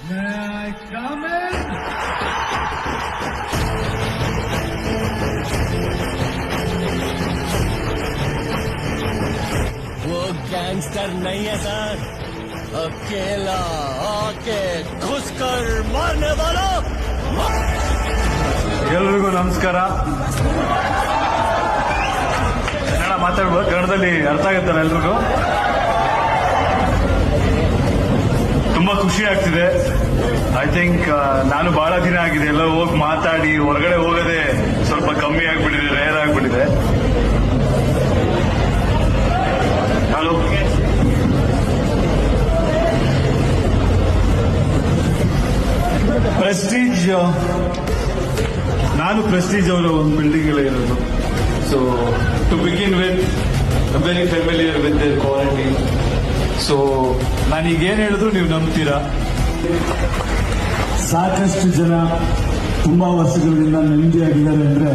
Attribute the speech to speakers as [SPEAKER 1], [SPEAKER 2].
[SPEAKER 1] May I come in?
[SPEAKER 2] वो gangster नहीं है सर, अकेला आके घुसकर मारने वाला।
[SPEAKER 1] ಎಲ್ರಿಗೂ ನಮಸ್ಕಾರ. ಕನ್ನಡ ಮಾತಾಡ್ಬೋದು, ಕನ್ನಡದಲ್ಲಿ ಅರ್ಥ ಆಗುತ್ತಲ್ಲ ಎಲ್ರಿಗೂ. ತುಂಬಾ ಖುಷಿ ಆಗ್ತಿದೆ. ಐ ಥಿಂಕ್ ನಾನು ಬಹಳ ದಿನ ಆಗಿದೆ ಎಲ್ಲ ಹೋಗಿ ಮಾತಾಡಿ ಹೊರಗಡೆ ಹೋಗೋದೇ ಸ್ವಲ್ಪ ಕಮ್ಮಿ ಆಗ್ಬಿಟ್ಟಿದೆ, ರೇರ್ ಆಗ್ಬಿಟ್ಟಿದೆ. ಹಲೋ, ಪ್ರೆಸ್ಟೀಜ್, ನಾನು ಪ್ರೆಸ್ಟೀಜ್ ಅವರ ಒಂದು ಬಿಲ್ಡಿಂಗ್ ಎಲ್ಲ ಇರೋದು. So to begin with very familiar with their quality. So ನಾನೀಗೇನು ಹೇಳಿದ್ರು ನೀವು ನಂಬ್ತೀರಾ. ಸಾಕಷ್ಟು ಜನ ತುಂಬಾ ವರ್ಷಗಳಿಂದ ನೆಮ್ಮದಿಯಾಗಿದ್ದಾರೆ ಅಂದ್ರೆ